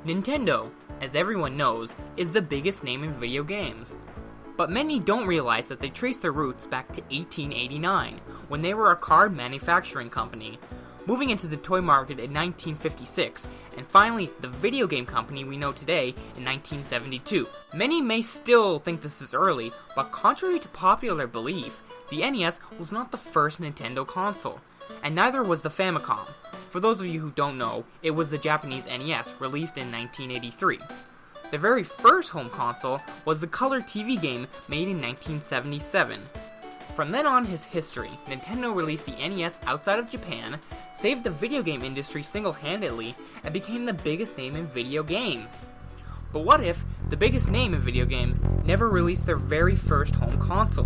Nintendo, as everyone knows, is the biggest name in video games. But many don't realize that they trace their roots back to 1889, when they were a card manufacturing company, moving into the toy market in 1956, and finally the video game company we know today in 1972. Many may still think this is early, but contrary to popular belief, the NES was not the first Nintendo console, and neither was the Famicom. For those of you who don't know, it was the Japanese NES, released in 1983. The very first home console was the color TV game made in 1977. From then on his history, Nintendo released the NES outside of Japan, saved the video game industry single-handedly, and became the biggest name in video games. But what if the biggest name in video games never released their very first home console?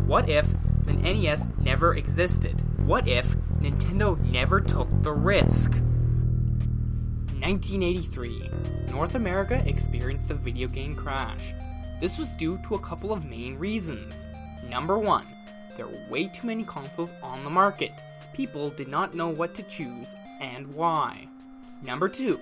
What if the NES never existed? What if Nintendo never took the risk? 1983, North America experienced the video game crash. This was due to a couple of main reasons. Number one, there were way too many consoles on the market. People did not know what to choose and why. Number two,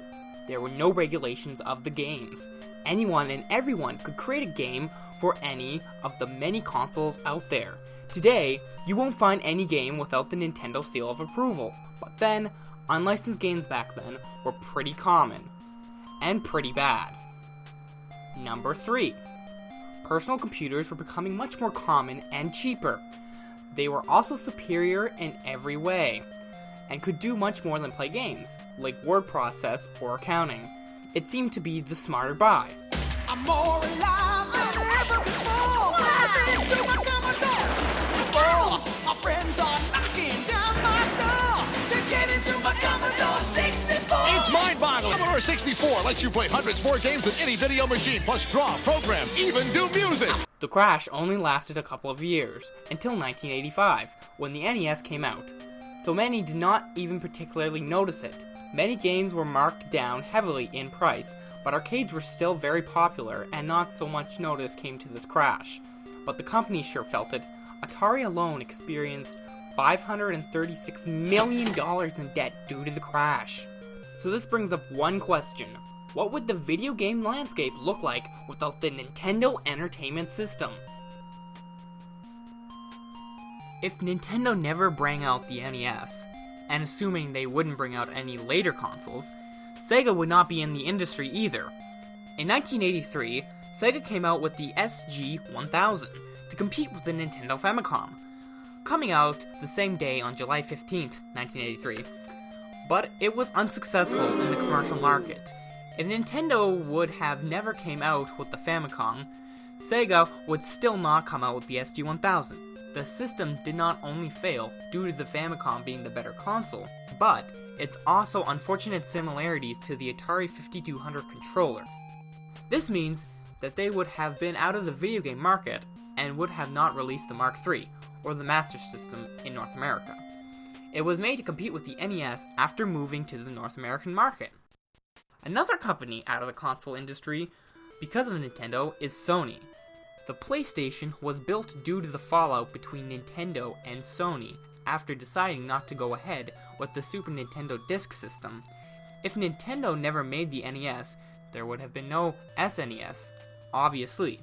there were no regulations of the games. Anyone and everyone could create a game for any of the many consoles out there. Today, you won't find any game without the Nintendo seal of approval, but then, unlicensed games back then were pretty common, and pretty bad. Number 3. Personal computers were becoming much more common and cheaper. They were also superior in every way, and could do much more than play games, like word process or accounting. It seemed to be the smarter buy. I'm more alive than ever before. I've been to my Commodore 64. My friends are knocking down my door to get into my Commodore 64. It's mind-boggling. Commodore 64 lets you play hundreds more games than any video machine, plus draw, program, even do music. The crash only lasted a couple of years, until 1985, when the NES came out. So many did not even particularly notice it. Many games were marked down heavily in price, but arcades were still very popular, and not so much notice came to this crash. But the company sure felt it. Atari alone experienced $536 million in debt due to the crash. So this brings up one question. What would the video game landscape look like without the Nintendo Entertainment System? If Nintendo never brought out the NES, and assuming they wouldn't bring out any later consoles, Sega would not be in the industry either. In 1983, Sega came out with the SG-1000 to compete with the Nintendo Famicom, coming out the same day on July 15th, 1983. But it was unsuccessful in the commercial market. If Nintendo would have never came out with the Famicom, Sega would still not come out with the SG-1000. The system did not only fail due to the Famicom being the better console, but its also unfortunate similarities to the Atari 5200 controller. This means that they would have been out of the video game market and would have not released the Mark III, or the Master System, in North America. It was made to compete with the NES after moving to the North American market. Another company out of the console industry, because of Nintendo, is Sony. The PlayStation was built due to the fallout between Nintendo and Sony after deciding not to go ahead with the Super Nintendo Disk System. If Nintendo never made the NES, there would have been no SNES, obviously,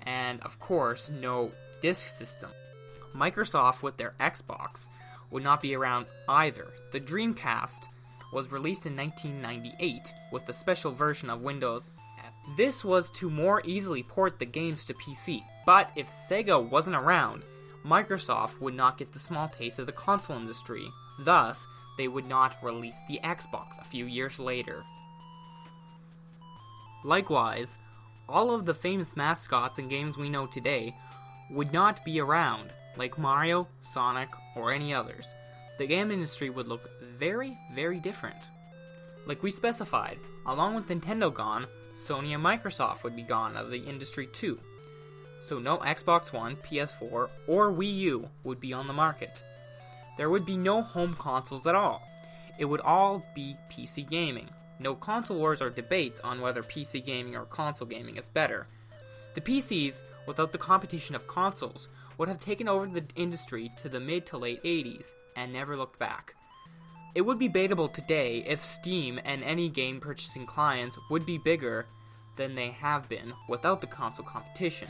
and of course no Disk System. Microsoft with their Xbox would not be around either. The Dreamcast was released in 1998 with a special version of Windows. This was to more easily port the games to PC, but if Sega wasn't around, Microsoft would not get the small taste of the console industry. Thus, they would not release the Xbox a few years later. Likewise, all of the famous mascots and games we know today would not be around, like Mario, Sonic, or any others. The game industry would look very, very different. Like we specified, along with Nintendo gone, Sony and Microsoft would be gone out of the industry too. So no Xbox One, PS4, or Wii U would be on the market. There would be no home consoles at all. It would all be PC gaming. No console wars or debates on whether PC gaming or console gaming is better. The PCs, without the competition of consoles, would have taken over the industry to the mid to late 80s and never looked back. It would be debatable today if Steam and any game purchasing clients would be bigger than they have been without the console competition,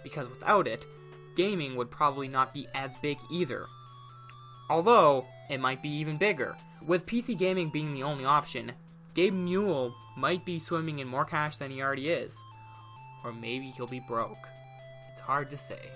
because without it, gaming would probably not be as big either. Although, it might be even bigger. With PC gaming being the only option, Gabe Newell might be swimming in more cash than he already is. Or maybe he'll be broke. It's hard to say.